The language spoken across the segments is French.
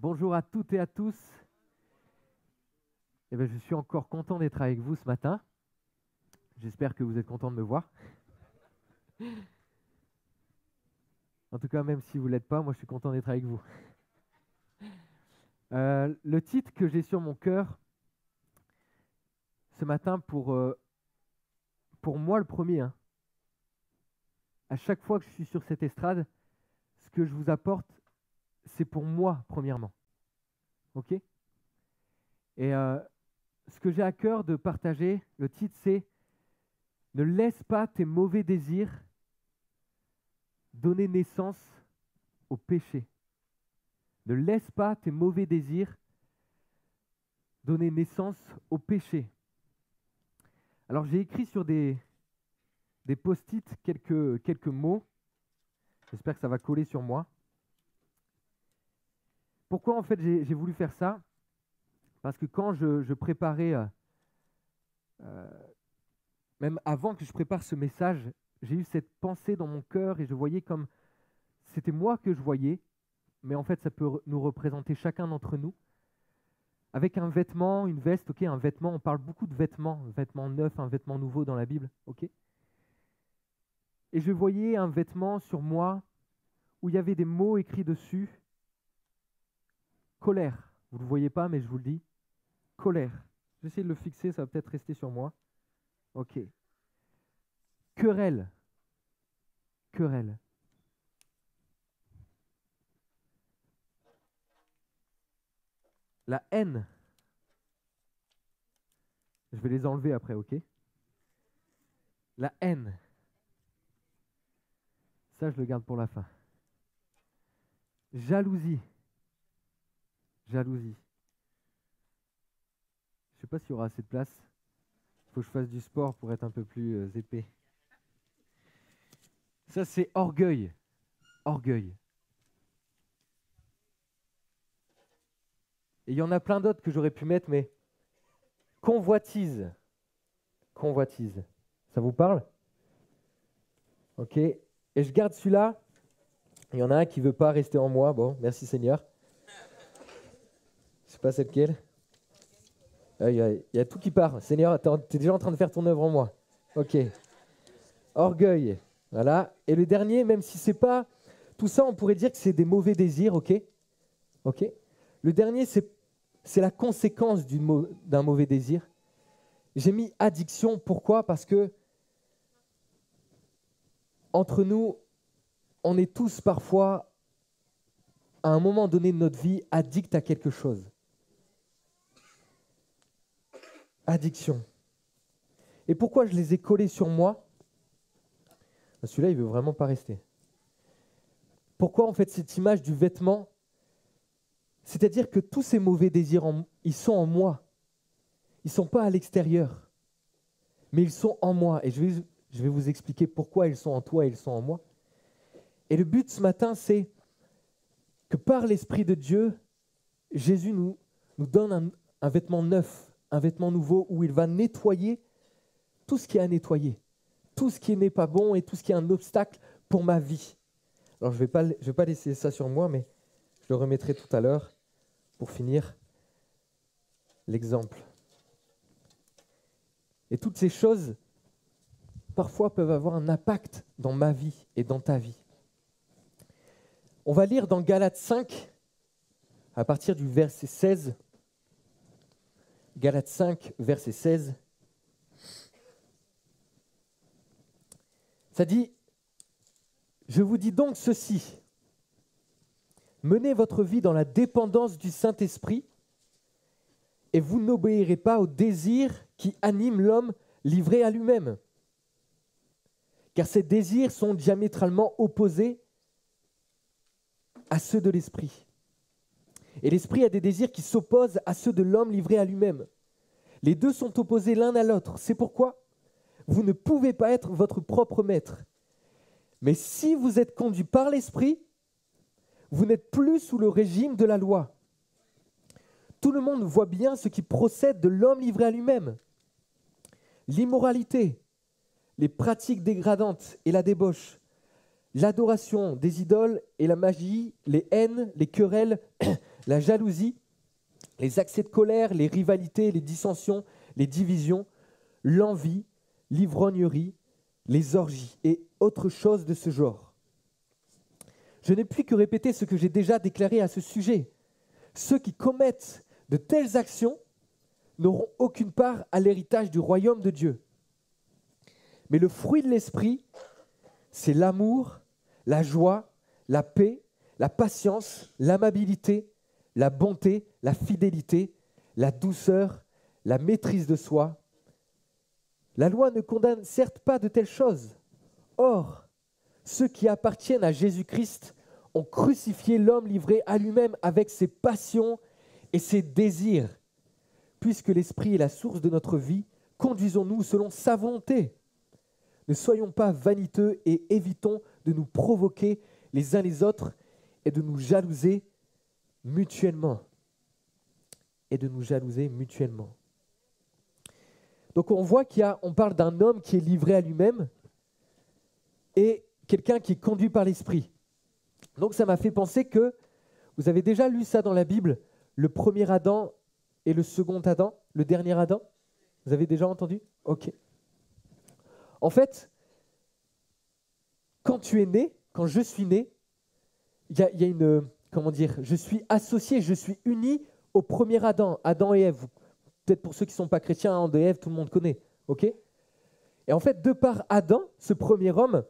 Bonjour à toutes et à tous. Je suis encore content d'être avec vous ce matin. J'espère que vous êtes contents de me voir. En tout cas, même si vous ne l'êtes pas, moi je suis content d'être avec vous. Le titre que j'ai sur mon cœur ce matin pour moi le premier, à chaque fois que je suis sur cette estrade, ce que je vous apporte, c'est pour moi premièrement. Ok ? Et ce que j'ai à cœur de partager, le titre c'est « Ne laisse pas tes mauvais désirs donner naissance au péché ». Ne laisse pas tes mauvais désirs donner naissance au péché. Alors j'ai écrit sur des post-it quelques mots. J'espère que ça va coller sur moi. Pourquoi en fait j'ai voulu faire ça ? Parce que quand je préparais, même avant que je prépare ce message, j'ai eu cette pensée dans mon cœur et je voyais comme c'était moi que je voyais, mais en fait ça peut nous représenter chacun d'entre nous. Avec un vêtement, une veste, ok, un vêtement, on parle beaucoup de vêtements, un vêtement neuf, un vêtement nouveau dans la Bible, ok. Et je voyais un vêtement sur moi où il y avait des mots écrits dessus. Colère, vous ne le voyez pas, mais je vous le dis. Colère. J'essaie de le fixer, ça va peut-être rester sur moi. Ok. Querelle. Querelle. La haine. Je vais les enlever après, ok? La haine. Ça, je le garde pour la fin. Jalousie. Jalousie. Je ne sais pas s'il y aura assez de place. Il faut que je fasse du sport pour être un peu plus épais. Ça, c'est orgueil. Orgueil. Et il y en a plein d'autres que j'aurais pu mettre, mais convoitise. Convoitise. Ça vous parle ? Ok. Et je garde celui-là. Il y en a un qui ne veut pas rester en moi. Bon, merci Seigneur. Je ne sais pas c'est lequel. Il y a tout qui part. Seigneur, tu es déjà en train de faire ton œuvre en moi. Ok. Orgueil. Voilà. Et le dernier, même si c'est pas... Tout ça, on pourrait dire que c'est des mauvais désirs, ok ? Ok. Le dernier, c'est la conséquence d'un mauvais désir. J'ai mis addiction. Pourquoi ? Parce que entre nous, on est tous parfois, à un moment donné de notre vie, addicts à quelque chose. Addiction. Et pourquoi je les ai collés sur moi ? Celui-là, il ne veut vraiment pas rester. Pourquoi en fait cette image du vêtement ? C'est-à-dire que tous ces mauvais désirs, ils sont en moi. Ils ne sont pas à l'extérieur, mais ils sont en moi. Et je vais vous expliquer pourquoi ils sont en toi et ils sont en moi. Et le but ce matin, c'est que par l'Esprit de Dieu, Jésus nous donne un vêtement neuf, un vêtement nouveau où il va nettoyer tout ce qui est à nettoyer, tout ce qui n'est pas bon et tout ce qui est un obstacle pour ma vie. Alors je vais pas laisser ça sur moi, mais je le remettrai tout à l'heure pour finir l'exemple. Et toutes ces choses, parfois, peuvent avoir un impact dans ma vie et dans ta vie. On va lire dans Galates 5, à partir du verset 16. Galates 5, verset 16. Ça dit, « Je vous dis donc ceci, menez votre vie dans la dépendance du Saint-Esprit et vous n'obéirez pas aux désirs qui animent l'homme livré à lui-même. Car ces désirs sont diamétralement opposés à ceux de l'esprit. Et l'esprit a des désirs qui s'opposent à ceux de l'homme livré à lui-même. Les deux sont opposés l'un à l'autre. C'est pourquoi vous ne pouvez pas être votre propre maître. Mais si vous êtes conduit par l'esprit, vous n'êtes plus sous le régime de la loi. Tout le monde voit bien ce qui procède de l'homme livré à lui-même. L'immoralité, les pratiques dégradantes et la débauche, l'adoration des idoles et la magie, les haines, les querelles, la jalousie, les accès de colère, les rivalités, les dissensions, les divisions, l'envie, l'ivrognerie, les orgies et autres choses de ce genre. Je n'ai plus que répéter ce que j'ai déjà déclaré à ce sujet. Ceux qui commettent de telles actions n'auront aucune part à l'héritage du royaume de Dieu. Mais le fruit de l'esprit, c'est l'amour, la joie, la paix, la patience, l'amabilité, la bonté, la fidélité, la douceur, la maîtrise de soi. La loi ne condamne certes pas de telles choses. Or, ceux qui appartiennent à Jésus-Christ ont crucifié l'homme livré à lui-même avec ses passions et ses désirs. Puisque l'esprit est la source de notre vie, conduisons-nous selon sa volonté. Ne soyons pas vaniteux et évitons de nous provoquer les uns les autres et de nous jalouser mutuellement. Donc on voit on parle d'un homme qui est livré à lui-même et quelqu'un qui est conduit par l'esprit. Donc ça m'a fait penser que, vous avez déjà lu ça dans la Bible, le premier Adam et le second Adam, le dernier Adam? Vous avez déjà entendu? Ok. En fait, quand tu es né, quand je suis né, il y a une, je suis associé, je suis uni au premier Adam, Adam et Ève. Peut-être pour ceux qui ne sont pas chrétiens, Adam et Ève, tout le monde connaît, ok? Et en fait, de par Adam, ce premier homme,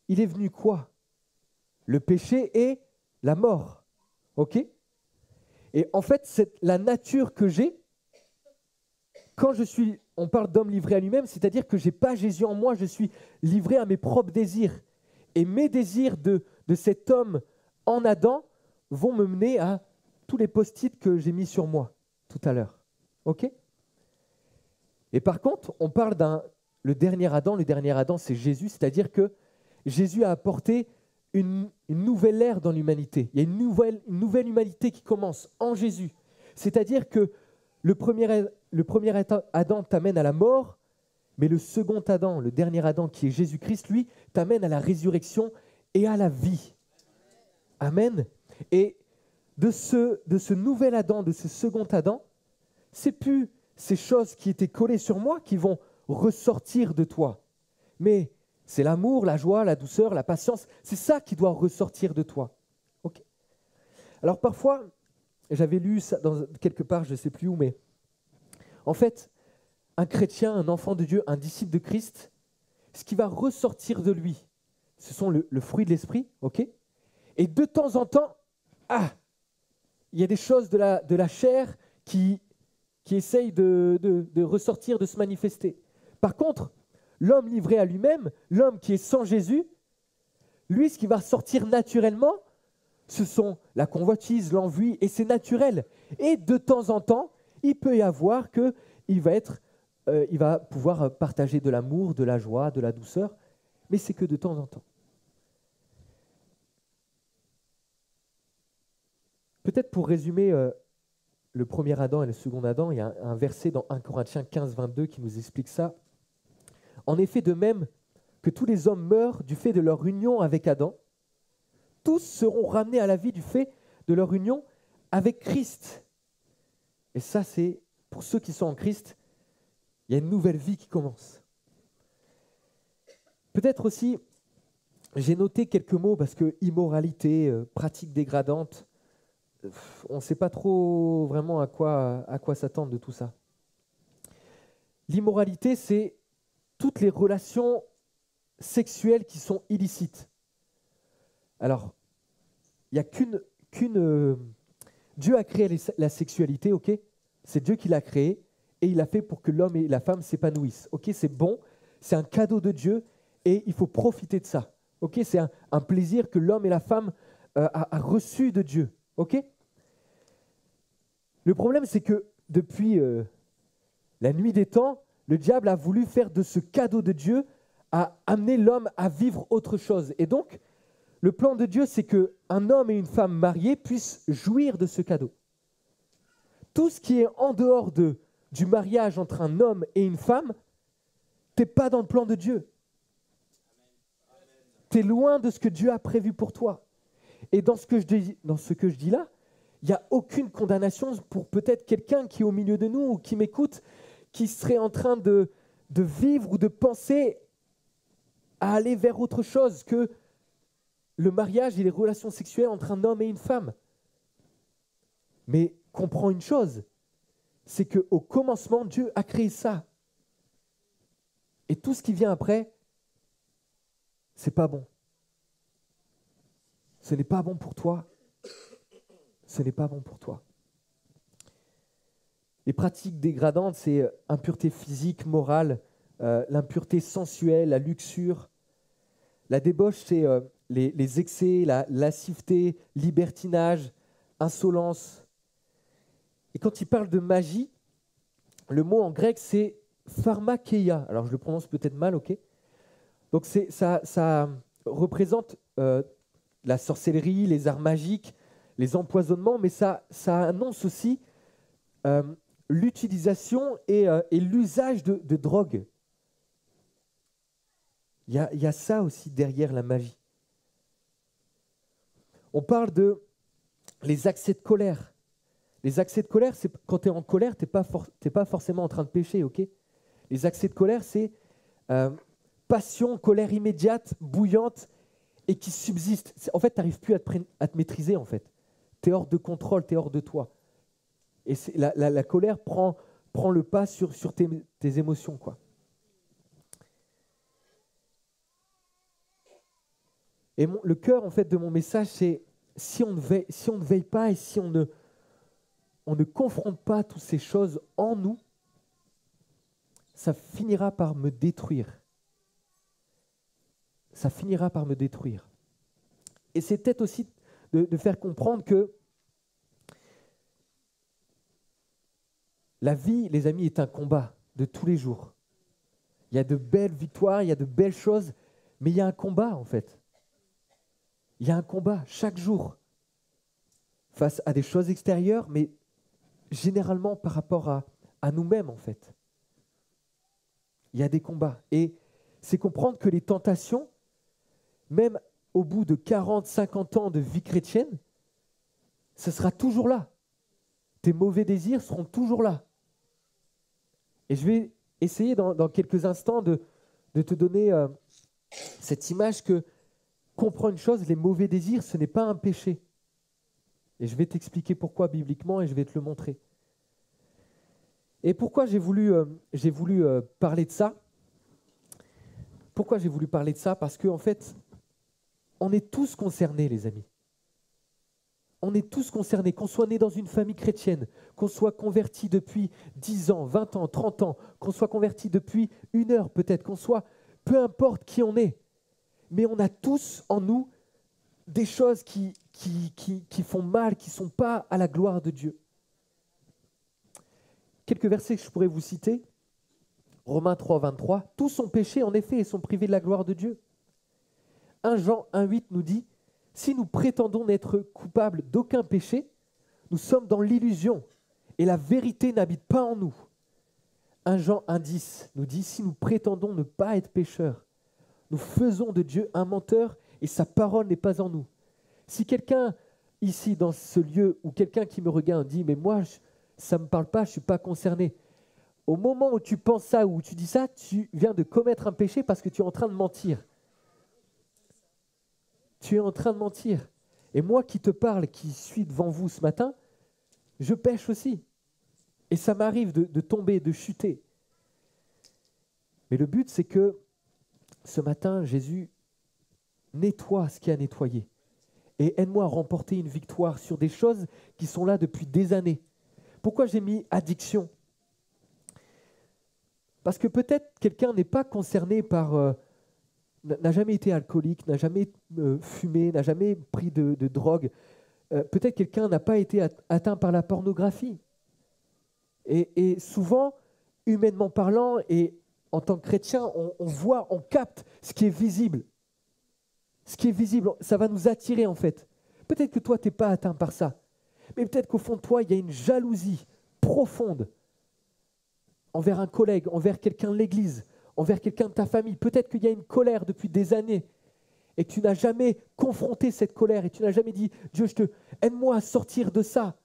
il est venu quoi? Le péché et la mort, ok? Et en fait, c'est la nature que j'ai, on parle d'homme livré à lui-même, c'est-à-dire que je n'ai pas Jésus en moi, je suis livré à mes propres désirs. Et mes désirs de cet homme en Adam vont me mener à tous les post-it que j'ai mis sur moi tout à l'heure. Ok? Et par contre, on parle le dernier Adam, c'est Jésus, c'est-à-dire que Jésus a apporté une nouvelle ère dans l'humanité. Il y a une nouvelle humanité qui commence en Jésus. C'est-à-dire que le premier Adam t'amène à la mort, mais le second Adam, le dernier Adam qui est Jésus-Christ, lui, t'amène à la résurrection et à la vie. Amen. Et de ce nouvel Adam, de ce second Adam, c'est plus ces choses qui étaient collées sur moi qui vont ressortir de toi, mais c'est l'amour, la joie, la douceur, la patience, c'est ça qui doit ressortir de toi. Okay. Alors parfois, j'avais lu ça quelque part, je ne sais plus où, mais en fait, un chrétien, un enfant de Dieu, un disciple de Christ, ce qui va ressortir de lui, ce sont le fruit de l'esprit, ok? Et de temps en temps, il y a des choses de la chair qui essayent de ressortir, de se manifester. Par contre, l'homme livré à lui-même, l'homme qui est sans Jésus, lui, ce qui va ressortir naturellement, ce sont la convoitise, l'envie, et c'est naturel. Et de temps en temps, il peut y avoir qu'il va pouvoir partager de l'amour, de la joie, de la douceur, mais c'est que de temps en temps. Peut-être pour résumer le premier Adam et le second Adam, il y a un verset dans 1 Corinthiens 15, 22 qui nous explique ça. En effet, de même que tous les hommes meurent du fait de leur union avec Adam, tous seront ramenés à la vie du fait de leur union avec Christ. Et ça, c'est pour ceux qui sont en Christ, il y a une nouvelle vie qui commence. Peut-être aussi, j'ai noté quelques mots parce que immoralité, pratique dégradante, on ne sait pas trop vraiment à quoi s'attendre de tout ça. L'immoralité, c'est toutes les relations sexuelles qui sont illicites. Alors, il n'y a qu'une Dieu a créé la sexualité, ok? C'est Dieu qui l'a créée et il l'a fait pour que l'homme et la femme s'épanouissent. Ok, c'est bon, c'est un cadeau de Dieu et il faut profiter de ça. Ok, c'est un plaisir que l'homme et la femme a reçu de Dieu. Ok? Le problème, c'est que depuis la nuit des temps, le diable a voulu faire de ce cadeau de Dieu, à amener l'homme à vivre autre chose. Et donc, le plan de Dieu, c'est qu'un homme et une femme mariés puissent jouir de ce cadeau. Tout ce qui est en dehors du mariage entre un homme et une femme, tu n'es pas dans le plan de Dieu. Tu es loin de ce que Dieu a prévu pour toi. Et dans ce que je dis là, il n'y a aucune condamnation pour peut-être quelqu'un qui est au milieu de nous ou qui m'écoute, qui serait en train de vivre ou de penser à aller vers autre chose que le mariage et les relations sexuelles entre un homme et une femme. Mais comprends une chose, c'est qu'au commencement, Dieu a créé ça. Et tout ce qui vient après, c'est pas bon. Ce n'est pas bon pour toi. Ce n'est pas bon pour toi. Les pratiques dégradantes, c'est impureté physique, morale, l'impureté sensuelle, la luxure. La débauche, c'est les excès, la lasciveté, libertinage, insolence. Et quand il parle de magie, le mot en grec, c'est pharmakeia. Alors, je le prononce peut-être mal, ok ? Donc, ça représente la sorcellerie, les arts magiques, les empoisonnements, mais ça annonce aussi l'utilisation et l'usage de drogue. Il y a ça aussi derrière la magie. On parle de les accès de colère. Les accès de colère, c'est quand tu es en colère, tu n'es pas forcément en train de pécher, ok ? Les accès de colère, c'est passion, colère immédiate, bouillante et qui subsiste. En fait, tu n'arrives plus à te maîtriser, en fait. Tu es hors de contrôle, tu es hors de toi. Et la colère prend le pas sur tes émotions, quoi. Et le cœur, en fait, de mon message, c'est si on ne veille pas et si on ne confronte pas toutes ces choses en nous, ça finira par me détruire. Ça finira par me détruire. Et c'est peut-être aussi de faire comprendre que la vie, les amis, est un combat de tous les jours. Il y a de belles victoires, il y a de belles choses, mais il y a un combat, en fait. Il y a un combat chaque jour face à des choses extérieures, mais généralement par rapport à nous-mêmes, en fait. Il y a des combats. Et c'est comprendre que les tentations, même au bout de 40, 50 ans de vie chrétienne, ce sera toujours là. Tes mauvais désirs seront toujours là. Et je vais essayer dans quelques instants de te donner cette image que, comprends une chose, les mauvais désirs, ce n'est pas un péché. Et je vais t'expliquer pourquoi bibliquement et je vais te le montrer. Et pourquoi j'ai voulu parler de ça ? Pourquoi j'ai voulu parler de ça ? Parce qu'en fait, on est tous concernés, les amis. On est tous concernés, qu'on soit né dans une famille chrétienne, qu'on soit converti depuis 10 ans, 20 ans, 30 ans, qu'on soit converti depuis 1 heure peut-être, qu'on soit, peu importe qui on est, mais on a tous en nous des choses qui font mal, qui ne sont pas à la gloire de Dieu. Quelques versets que je pourrais vous citer. Romains 3, 23. Tous ont péché en effet et sont privés de la gloire de Dieu. 1 Jean 1, 8 nous dit « Si nous prétendons n'être coupables d'aucun péché, nous sommes dans l'illusion et la vérité n'habite pas en nous. » 1 Jean 1, 10 nous dit « Si nous prétendons ne pas être pécheurs, nous faisons de Dieu un menteur et sa parole n'est pas en nous. » Si quelqu'un ici dans ce lieu ou quelqu'un qui me regarde dit « Mais moi, ça ne me parle pas, je ne suis pas concerné. » Au moment où tu penses ça ou où tu dis ça, tu viens de commettre un péché parce que tu es en train de mentir. Tu es en train de mentir. Et moi qui te parle, qui suis devant vous ce matin, je pêche aussi. Et ça m'arrive de tomber, de chuter. Mais le but, c'est que ce matin, Jésus nettoie ce qui a nettoyé. Et aide-moi à remporter une victoire sur des choses qui sont là depuis des années. Pourquoi j'ai mis addiction ? Parce que peut-être quelqu'un n'est pas concerné par... n'a jamais été alcoolique, n'a jamais fumé, n'a jamais pris de drogue. Peut-être quelqu'un n'a pas été atteint par la pornographie. Et souvent, humainement parlant, et en tant que chrétien, on voit, on capte ce qui est visible. Ce qui est visible, ça va nous attirer en fait. Peut-être que toi, tu n'es pas atteint par ça. Mais peut-être qu'au fond de toi, il y a une jalousie profonde envers un collègue, envers quelqu'un de l'église, envers quelqu'un de ta famille. Peut-être qu'il y a une colère depuis des années. et que tu n'as jamais confronté cette colère et tu n'as jamais dit, Dieu, aide-moi à sortir de ça.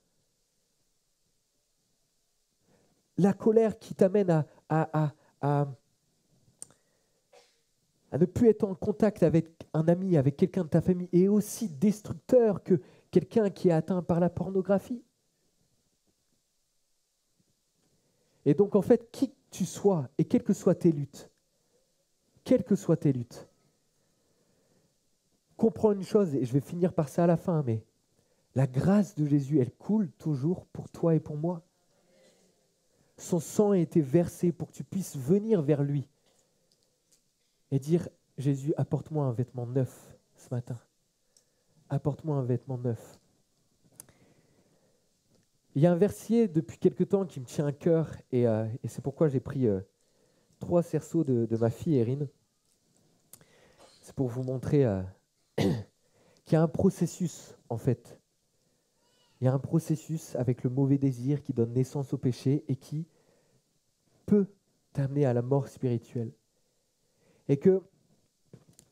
La colère qui t'amène à ne plus être en contact avec un ami, avec quelqu'un de ta famille, est aussi destructeur que quelqu'un qui est atteint par la pornographie. Et donc, en fait, qui que tu sois, et quelles que soient tes luttes, comprends une chose, et je vais finir par ça à la fin, mais la grâce de Jésus, elle coule toujours pour toi et pour moi. Son sang a été versé pour que tu puisses venir vers lui et dire, Jésus, apporte-moi un vêtement neuf ce matin. Apporte-moi un vêtement neuf. Il y a un verset depuis quelque temps qui me tient à cœur et c'est pourquoi j'ai pris 3 cerceaux de ma fille Erin. C'est pour vous montrer qu'il y a un processus en fait. Il y a un processus avec le mauvais désir qui donne naissance au péché et qui peut t'amener à la mort spirituelle. Et que,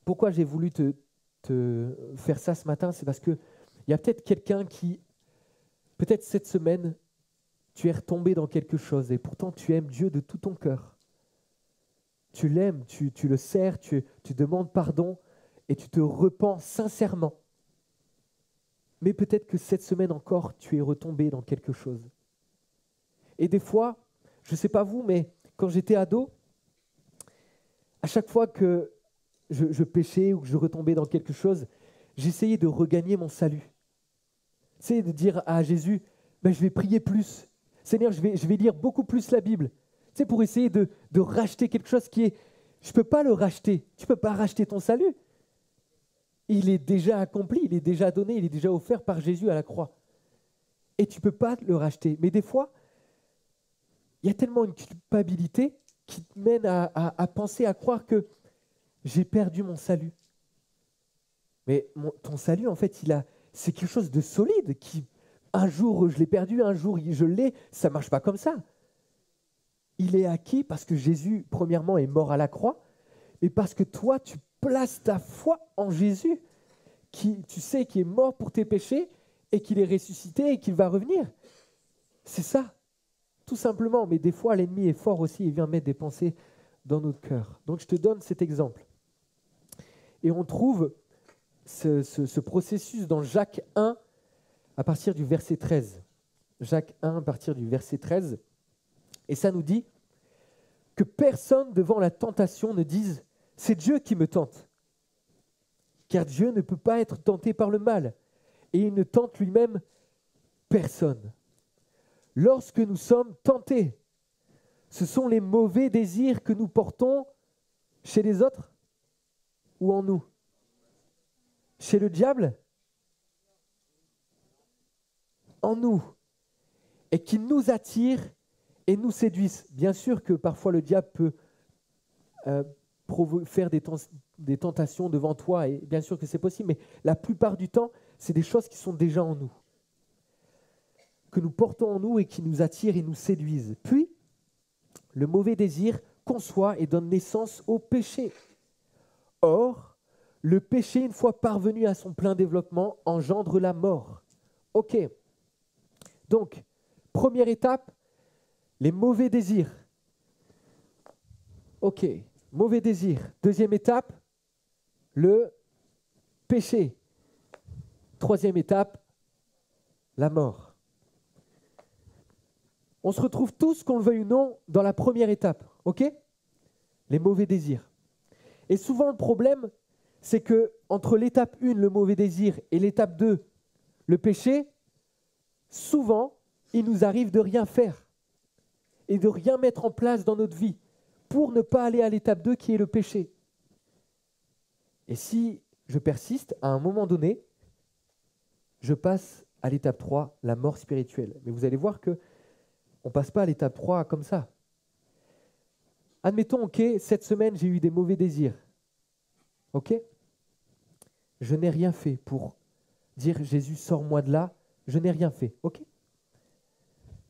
pourquoi j'ai voulu te faire ça ce matin, c'est parce qu'il y a peut-être quelqu'un qui, peut-être cette semaine, tu es retombé dans quelque chose et pourtant tu aimes Dieu de tout ton cœur. Tu l'aimes, tu le sers, tu demandes pardon et tu te repens sincèrement. Mais peut-être que cette semaine encore, tu es retombé dans quelque chose. Et des fois, je ne sais pas vous, mais quand j'étais ado, à chaque fois que je péchais ou que je retombais dans quelque chose, j'essayais de regagner mon salut. Tu sais, de dire à Jésus, je vais prier plus. Seigneur, je vais lire beaucoup plus la Bible. Tu sais, pour essayer de racheter quelque chose qui est... Je ne peux pas le racheter. Tu ne peux pas racheter ton salut. Il est déjà accompli, il est déjà donné, il est déjà offert par Jésus à la croix. Et tu ne peux pas le racheter. Mais des fois, il y a tellement une culpabilité qui te mène à penser, à croire que j'ai perdu mon salut. Mais ton salut, en fait, c'est quelque chose de solide. Un jour, je l'ai perdu, un jour, je l'ai. Ça ne marche pas comme ça. Il est acquis parce que Jésus, premièrement, est mort à la croix, mais parce que toi, tu places ta foi en Jésus, qui, tu sais, qui est mort pour tes péchés et qu'il est ressuscité et qu'il va revenir. C'est ça, tout simplement. Mais des fois, l'ennemi est fort aussi, il vient mettre des pensées dans notre cœur. Donc, je te donne cet exemple. Et on trouve ce processus dans Jacques 1, à partir du verset 13. Jacques 1, à partir du verset 13. Et ça nous dit que personne devant la tentation ne dise « c'est Dieu qui me tente ». Car Dieu ne peut pas être tenté par le mal, et il ne tente lui-même personne. Lorsque nous sommes tentés, ce sont les mauvais désirs que nous portons chez les autres ou en nous? Chez le diable? En nous. Et qui nous attirent et nous séduisent. Bien sûr que parfois le diable peut faire des tentations devant toi, et bien sûr que c'est possible, mais la plupart du temps, c'est des choses qui sont déjà en nous, que nous portons en nous et qui nous attirent et nous séduisent. Puis, le mauvais désir conçoit et donne naissance au péché. Or, le péché, une fois parvenu à son plein développement, engendre la mort. Ok. Donc, première étape, les mauvais désirs. Ok, mauvais désir. Deuxième étape, le péché. Troisième étape, la mort. On se retrouve tous, qu'on le veuille ou non, dans la première étape. Ok? Les mauvais désirs. Et souvent, le problème, c'est que entre l'étape 1, le mauvais désir, et l'étape 2, le péché, souvent, il nous arrive de rien faire et de rien mettre en place dans notre vie pour ne pas aller à l'étape 2 qui est le péché. Et si je persiste, à un moment donné, je passe à l'étape 3, la mort spirituelle. Mais vous allez voir qu'on ne passe pas à l'étape 3 comme ça. Admettons, ok, cette semaine, j'ai eu des mauvais désirs. Ok? Je n'ai rien fait pour dire, Jésus, sors-moi de là. Je n'ai rien fait. Ok?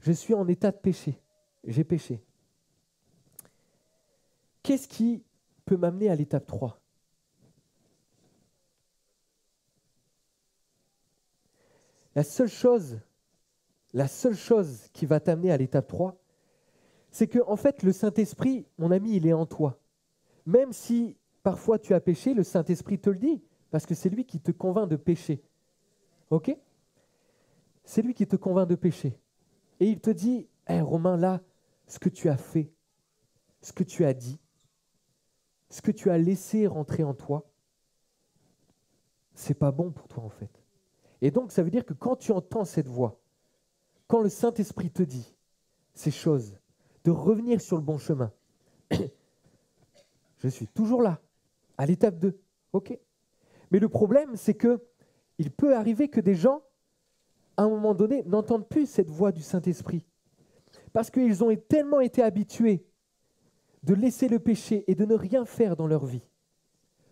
Je suis en état de péché. J'ai péché. Qu'est-ce qui peut m'amener à l'étape 3? La seule chose qui va t'amener à l'étape 3, c'est que en fait, le Saint-Esprit, mon ami, il est en toi. Même si parfois tu as péché, le Saint-Esprit te le dit, parce que c'est lui qui te convainc de pécher. Ok ? C'est lui qui te convainc de pécher. Et il te dit, hey, Romain, là, ce que tu as fait, ce que tu as dit, ce que tu as laissé rentrer en toi, c'est pas bon pour toi en fait. Et donc, ça veut dire que quand tu entends cette voix, quand le Saint-Esprit te dit ces choses, de revenir sur le bon chemin, je suis toujours là, à l'étape 2, ok. Mais le problème, c'est que il peut arriver que des gens, à un moment donné, n'entendent plus cette voix du Saint-Esprit. Parce qu'ils ont tellement été habitués de laisser le péché et de ne rien faire dans leur vie,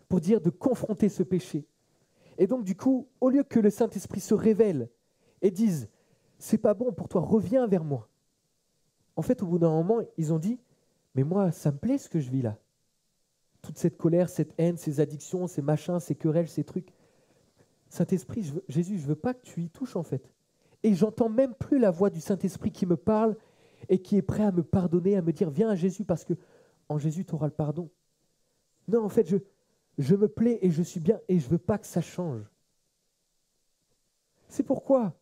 pour dire de confronter ce péché. Et donc, du coup, au lieu que le Saint-Esprit se révèle et dise « c'est pas bon pour toi, reviens vers moi », en fait, au bout d'un moment, ils ont dit « mais moi, ça me plaît ce que je vis là. Toute cette colère, cette haine, ces addictions, ces machins, ces querelles, ces trucs. Saint-Esprit, Jésus, je veux pas que tu y touches en fait. Et j'entends même plus la voix du Saint-Esprit qui me parle et qui est prêt à me pardonner, à me dire « viens à Jésus parce que en Jésus, tu auras le pardon. » Non, en fait, je me plais et je suis bien et je veux pas que ça change. C'est pourquoi,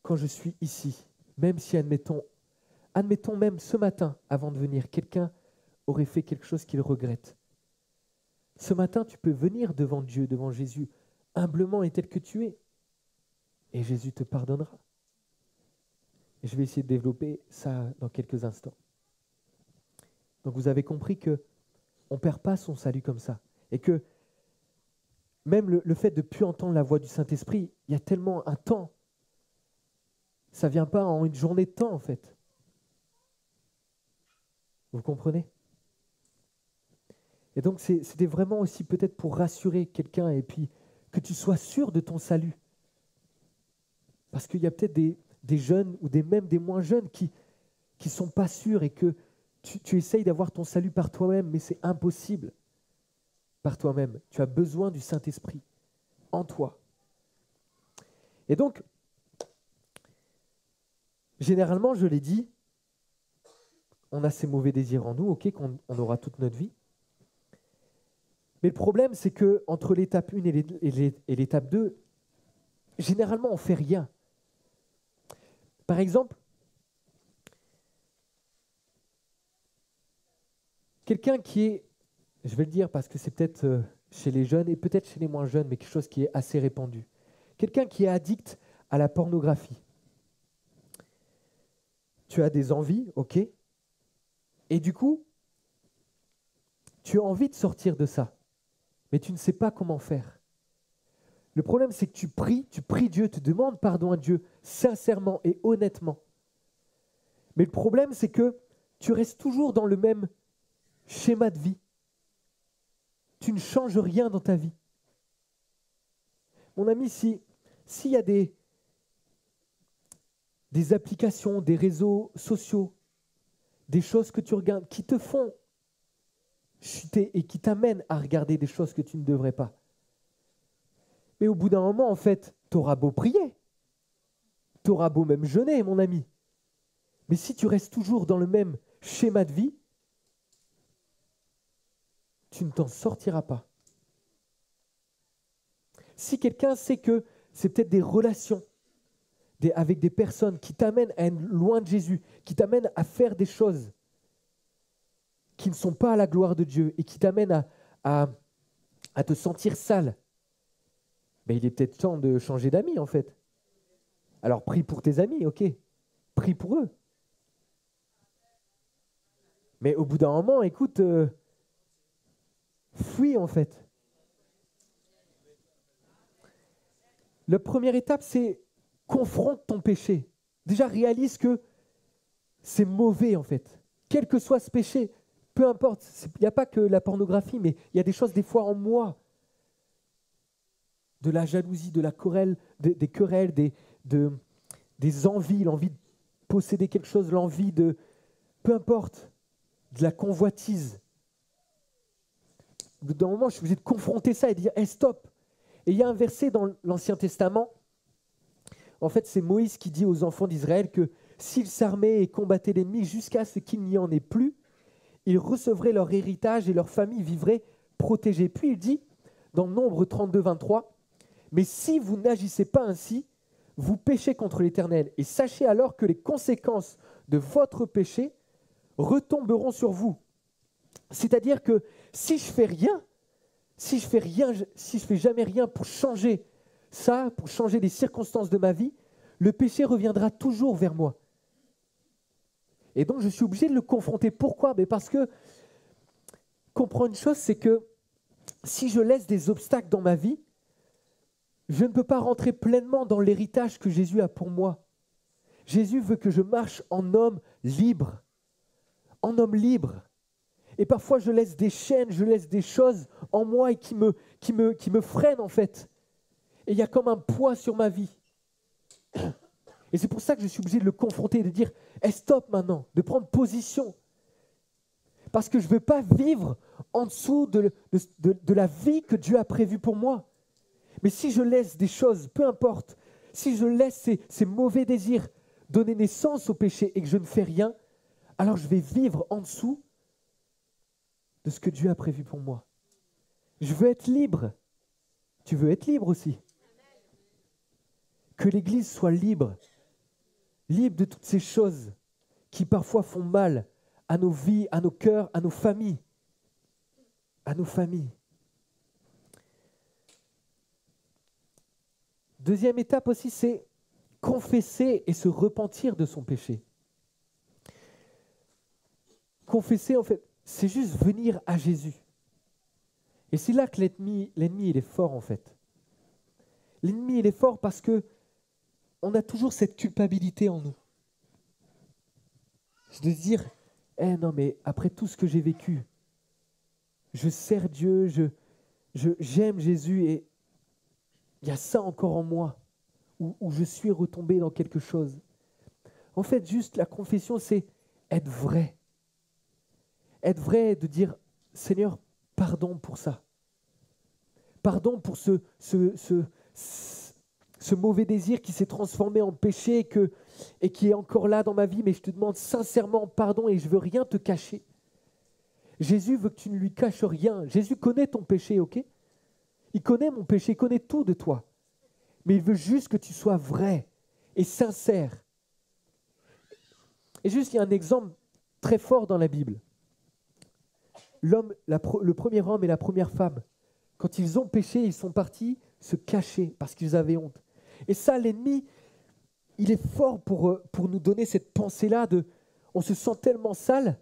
quand je suis ici, même si, admettons même ce matin, avant de venir, quelqu'un aurait fait quelque chose qu'il regrette. Ce matin, tu peux venir devant Dieu, devant Jésus, humblement et tel que tu es. Et Jésus te pardonnera. Et je vais essayer de développer ça dans quelques instants. Donc vous avez compris qu'on ne perd pas son salut comme ça. Et que même le fait de ne plus entendre la voix du Saint-Esprit, il y a tellement un temps. Ça ne vient pas en une journée de temps, en fait. Vous comprenez ? Et donc, c'était vraiment aussi peut-être pour rassurer quelqu'un et puis que tu sois sûr de ton salut. Parce qu'il y a peut-être des jeunes ou même des moins jeunes qui ne sont pas sûrs et que tu essayes d'avoir ton salut par toi-même, mais c'est impossible par toi-même. Tu as besoin du Saint-Esprit en toi. Et donc, généralement, je l'ai dit, on a ces mauvais désirs en nous, ok, qu'on aura toute notre vie. Mais le problème, c'est qu'entre l'étape 1 et l'étape 2, généralement, on ne fait rien. Par exemple, quelqu'un qui est, je vais le dire parce que c'est peut-être chez les jeunes et peut-être chez les moins jeunes, mais quelque chose qui est assez répandu. Quelqu'un qui est addict à la pornographie. Tu as des envies, ok, et du coup, tu as envie de sortir de ça, mais tu ne sais pas comment faire. Le problème, c'est que tu pries Dieu, tu demandes pardon à Dieu, sincèrement et honnêtement. Mais le problème, c'est que tu restes toujours dans le même schéma de vie. Tu ne changes rien dans ta vie. Mon ami, s'il y a des applications, des réseaux sociaux, des choses que tu regardes qui te font chuter et qui t'amènent à regarder des choses que tu ne devrais pas. Mais au bout d'un moment, en fait, tu auras beau prier, tu auras beau même jeûner, mon ami. Mais si tu restes toujours dans le même schéma de vie, tu ne t'en sortiras pas. Si quelqu'un sait que c'est peut-être des relations avec des personnes qui t'amènent à être loin de Jésus, qui t'amènent à faire des choses qui ne sont pas à la gloire de Dieu et qui t'amènent à te sentir sale, ben il est peut-être temps de changer d'amis en fait. Alors prie pour tes amis, ok, prie pour eux. Mais au bout d'un moment, écoute, fuis en fait. La première étape, c'est confronte ton péché. Déjà, réalise que c'est mauvais en fait. Quel que soit ce péché, peu importe, il n'y a pas que la pornographie, mais il y a des choses des fois en moi. De la jalousie, de la querelle, des querelles, des envies, l'envie de posséder quelque chose, l'envie de, peu importe, de la convoitise. D'un moment, je suis obligé de confronter ça et de dire hey, stop. Et il y a un verset dans l'Ancien Testament En fait, c'est Moïse qui dit aux enfants d'Israël que s'ils s'armaient et combattaient l'ennemi jusqu'à ce qu'il n'y en ait plus, ils recevraient leur héritage et leur famille vivrait protégée. Puis il dit, dans Nombre 32, 23, « Mais si vous n'agissez pas ainsi, vous péchez contre l'Éternel, et sachez alors que les conséquences de votre péché retomberont sur vous. » C'est-à-dire que si je fais jamais rien pour changer ça, pour changer les circonstances de ma vie, le péché reviendra toujours vers moi. Et donc je suis obligé de le confronter. Pourquoi ? Parce que, comprends une chose, c'est que si je laisse des obstacles dans ma vie, je ne peux pas rentrer pleinement dans l'héritage que Jésus a pour moi. Jésus veut que je marche en homme libre. En homme libre. Et parfois, je laisse des chaînes, je laisse des choses en moi et qui me freinent en fait. Et il y a comme un poids sur ma vie. Et c'est pour ça que je suis obligé de le confronter et de dire hey, « stop maintenant », de prendre position. Parce que je ne veux pas vivre en dessous de la vie que Dieu a prévue pour moi. Mais si je laisse des choses, peu importe, si je laisse ces mauvais désirs donner naissance au péché et que je ne fais rien, alors je vais vivre en dessous de ce que Dieu a prévu pour moi. Je veux être libre. Tu veux être libre aussi. Que l'Église soit libre. Libre de toutes ces choses qui parfois font mal à nos vies, à nos cœurs, à nos familles. À nos familles. Deuxième étape aussi, c'est confesser et se repentir de son péché. Confesser, en fait, c'est juste venir à Jésus. Et c'est là que l'ennemi, il est fort, en fait. L'ennemi, il est fort parce que on a toujours cette culpabilité en nous. C'est de se dire, non, mais après tout ce que j'ai vécu, je sers Dieu, j'aime Jésus et il y a ça encore en moi, où je suis retombé dans quelque chose. En fait, juste la confession, c'est être vrai. Être vrai, de dire, Seigneur, pardon pour ça. Pardon pour ce mauvais désir qui s'est transformé en péché et qui est encore là dans ma vie, mais je te demande sincèrement pardon et je ne veux rien te cacher. Jésus veut que tu ne lui caches rien. Jésus connaît ton péché, ok ? Il connaît mon péché, il connaît tout de toi. Mais il veut juste que tu sois vrai et sincère. Et juste, il y a un exemple très fort dans la Bible. Le premier homme et la première femme, quand ils ont péché, ils sont partis se cacher parce qu'ils avaient honte. Et ça, l'ennemi, il est fort pour nous donner cette pensée-là de on se sent tellement sale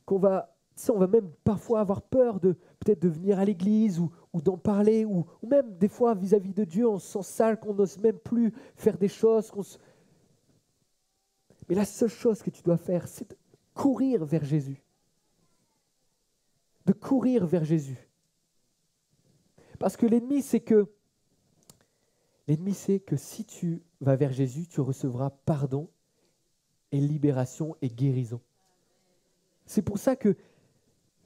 qu'on va, on va même parfois avoir peur de peut-être de venir à l'église ou d'en parler, ou même des fois vis-à-vis de Dieu, on se sent sale, qu'on n'ose même plus faire des choses. Mais la seule chose que tu dois faire, c'est de courir vers Jésus. De courir vers Jésus. Parce que l'ennemi, c'est que si tu vas vers Jésus, tu recevras pardon et libération et guérison. C'est pour ça que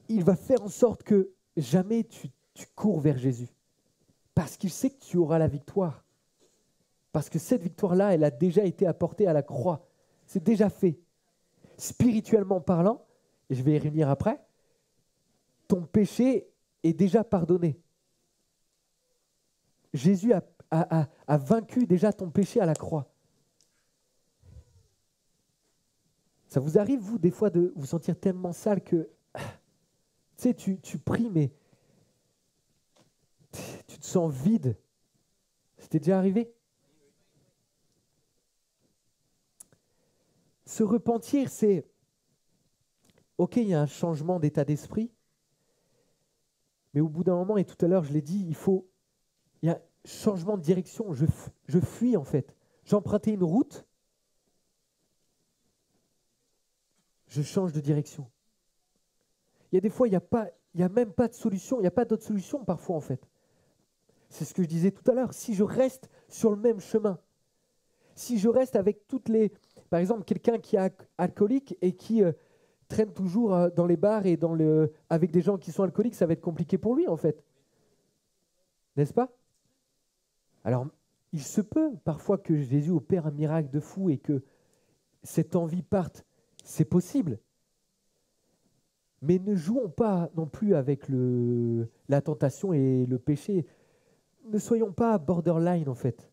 il va faire en sorte que jamais tu cours vers Jésus. Parce qu'il sait que tu auras la victoire. Parce que cette victoire-là, elle a déjà été apportée à la croix. C'est déjà fait. Spirituellement parlant, et je vais y revenir après, ton péché est déjà pardonné. Jésus a vaincu déjà ton péché à la croix. Ça vous arrive, vous, des fois, de vous sentir tellement sale que, tu sais, tu pries, mais tu te sens vide. C'était déjà arrivé ? Se repentir, c'est, ok, il y a un changement d'état d'esprit, mais au bout d'un moment, et tout à l'heure, je l'ai dit, il y a un changement de direction. Je fuis, en fait. J'empruntais une route, je change de direction. Il y a des fois, il n'y a même pas de solution, il n'y a pas d'autre solution parfois, en fait. C'est ce que je disais tout à l'heure. Si je reste sur le même chemin, si je reste avec toutes les... Par exemple, quelqu'un qui est alcoolique et qui traîne toujours dans les bars et avec des gens qui sont alcooliques, ça va être compliqué pour lui, en fait. N'est-ce pas ? Alors, il se peut parfois que Jésus opère un miracle de fou et que cette envie parte. C'est possible. Mais ne jouons pas non plus avec la tentation et le péché. Ne soyons pas borderline en fait.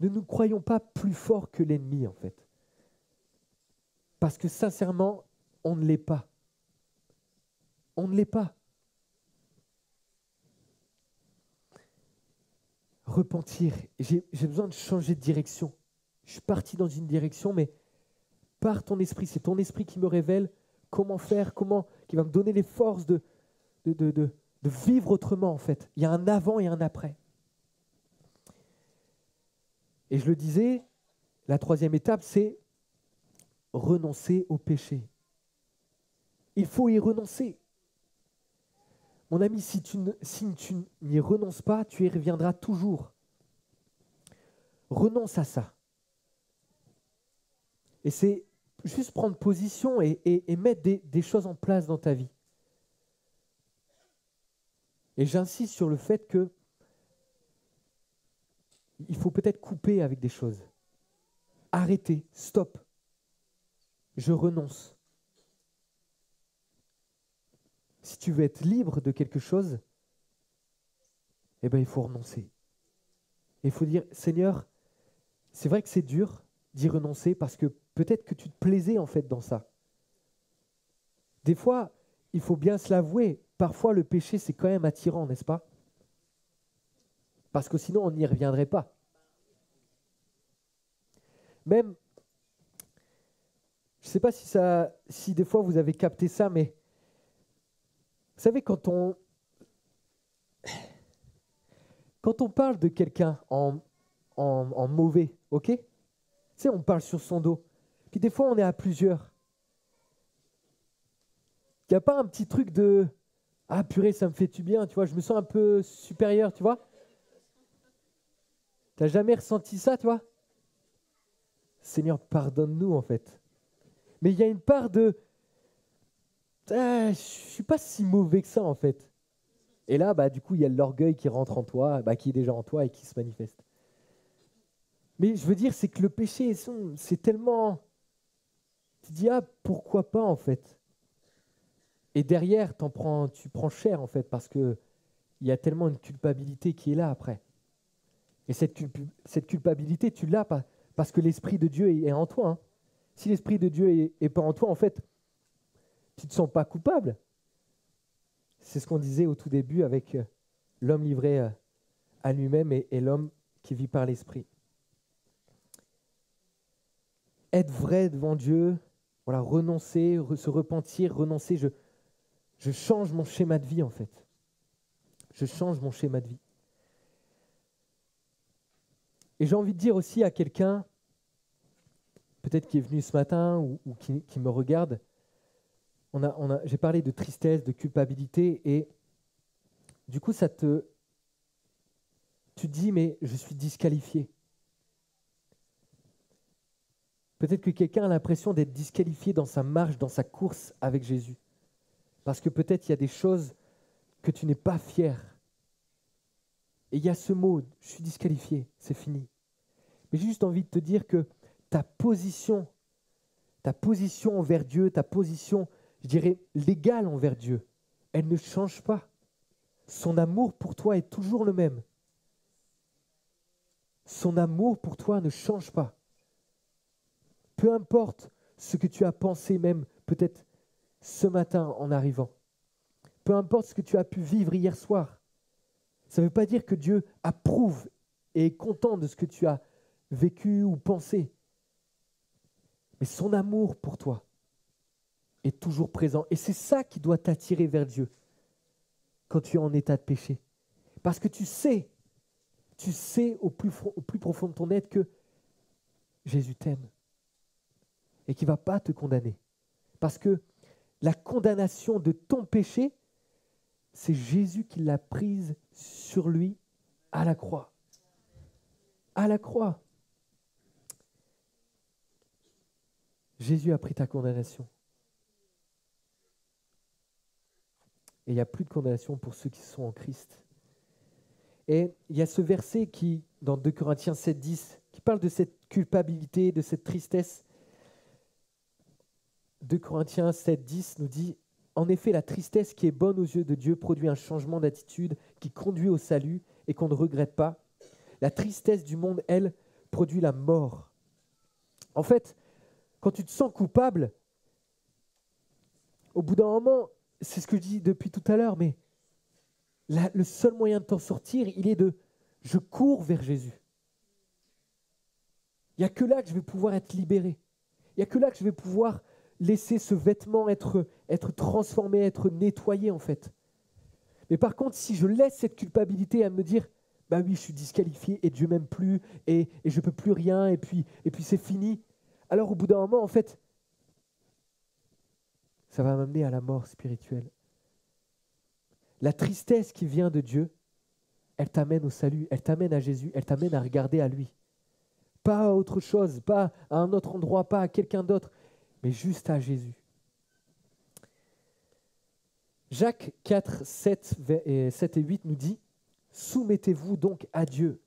Ne nous croyons pas plus forts que l'ennemi en fait. Parce que sincèrement, on ne l'est pas. On ne l'est pas. Repentir. J'ai besoin de changer de direction. Je suis parti dans une direction, mais par ton esprit, c'est ton esprit qui me révèle comment faire, qui va me donner les forces de vivre autrement en fait. Il y a un avant et un après. Et je le disais, la troisième étape, c'est renoncer au péché. Il faut y renoncer. Mon ami, si tu n'y renonces pas, tu y reviendras toujours. Renonce à ça. Et c'est juste prendre position et mettre des choses en place dans ta vie. Et j'insiste sur le fait que il faut peut-être couper avec des choses. Arrêter, stop. Je renonce. Si tu veux être libre de quelque chose, eh bien, il faut renoncer. Il faut dire, Seigneur, c'est vrai que c'est dur d'y renoncer parce que peut-être que tu te plaisais en fait dans ça. Des fois, il faut bien se l'avouer, parfois le péché c'est quand même attirant, n'est-ce pas? Parce que sinon on n'y reviendrait pas. Même, je ne sais pas si des fois vous avez capté ça, mais vous savez, quand on parle de quelqu'un en mauvais, ok? Tu sais, on parle sur son dos. Puis des fois, on est à plusieurs. Il n'y a pas un petit truc de « Ah purée, ça me fait du bien, tu vois, je me sens un peu supérieur, tu vois ?» Tu n'as jamais ressenti ça, tu vois? Seigneur, pardonne-nous, en fait. Mais il y a une part de « Ah, je ne suis pas si mauvais que ça, en fait. » Et là, du coup, il y a l'orgueil qui rentre en toi, qui est déjà en toi et qui se manifeste. Mais je veux dire, c'est que le péché, c'est tellement... Tu dis, ah, pourquoi pas, en fait? Et derrière, tu prends cher, en fait, parce qu'il y a tellement une culpabilité qui est là après. Et cette culpabilité, tu l'as pas, parce que l'Esprit de Dieu est en toi. Hein. Si l'Esprit de Dieu est pas en toi, en fait, tu ne te sens pas coupable. C'est ce qu'on disait au tout début avec l'homme livré à lui-même et l'homme qui vit par l'Esprit. Être vrai devant Dieu, voilà, renoncer, se repentir, renoncer. Je change mon schéma de vie, en fait. Je change mon schéma de vie. Et j'ai envie de dire aussi à quelqu'un, peut-être qui est venu ce matin ou qui me regarde, j'ai parlé de tristesse, de culpabilité, et du coup, tu te dis, mais je suis disqualifié. Peut-être que quelqu'un a l'impression d'être disqualifié dans sa marche, dans sa course avec Jésus. Parce que peut-être il y a des choses que tu n'es pas fier. Et il y a ce mot, je suis disqualifié, c'est fini. Mais j'ai juste envie de te dire que ta position envers Dieu, ta position, je dirais, légale envers Dieu, elle ne change pas. Son amour pour toi est toujours le même. Son amour pour toi ne change pas. Peu importe ce que tu as pensé même peut-être ce matin en arrivant. Peu importe ce que tu as pu vivre hier soir. Ça ne veut pas dire que Dieu approuve et est content de ce que tu as vécu ou pensé. Mais son amour pour toi est toujours présent. Et c'est ça qui doit t'attirer vers Dieu quand tu es en état de péché. Parce que tu sais au plus profond de ton être que Jésus t'aime et qu'il ne va pas te condamner. Parce que la condamnation de ton péché, c'est Jésus qui l'a prise sur lui à la croix. À la croix. Jésus a pris ta condamnation. Et il n'y a plus de condamnation pour ceux qui sont en Christ. Et il y a ce verset qui, dans 2 Corinthiens 7,10, qui parle de cette culpabilité, de cette tristesse. 2 Corinthiens 7,10 nous dit « En effet, la tristesse qui est bonne aux yeux de Dieu produit un changement d'attitude qui conduit au salut et qu'on ne regrette pas. La tristesse du monde, elle, produit la mort. » En fait, quand tu te sens coupable, au bout d'un moment, c'est ce que je dis depuis tout à l'heure, mais le seul moyen de t'en sortir, il est de « je cours vers Jésus ». Il n'y a que là que je vais pouvoir être libéré. Il n'y a que là que je vais pouvoir laisser ce vêtement être transformé, être nettoyé en fait. Mais par contre, si je laisse cette culpabilité à me dire « bah oui, je suis disqualifié et Dieu m'aime plus et je ne peux plus rien et puis c'est fini », alors au bout d'un moment, en fait, ça va m'amener à la mort spirituelle. La tristesse qui vient de Dieu, elle t'amène au salut, elle t'amène à Jésus, elle t'amène à regarder à lui. Pas à autre chose, pas à un autre endroit, pas à quelqu'un d'autre, mais juste à Jésus. Jacques 4, 7 et 8 nous dit « Soumettez-vous donc à Dieu,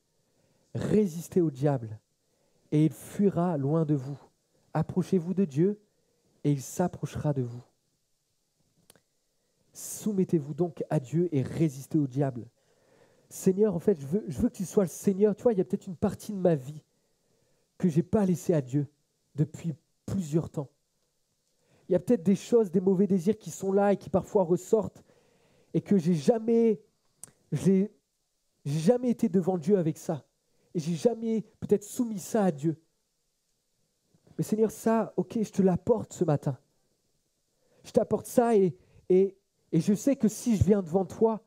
résistez au diable, et il fuira loin de vous. Approchez-vous de Dieu, et il s'approchera de vous. » Soumettez-vous donc à Dieu et résistez au diable. Seigneur, en fait, je veux que tu sois le Seigneur. Tu vois, il y a peut-être une partie de ma vie que je n'ai pas laissée à Dieu depuis plusieurs temps. Il y a peut-être des choses, des mauvais désirs qui sont là et qui parfois ressortent et que j'ai jamais été devant Dieu avec ça. Et j'ai jamais peut-être soumis ça à Dieu. Mais Seigneur, ça, ok, je te l'apporte ce matin. Je t'apporte ça et je sais que si je viens devant toi,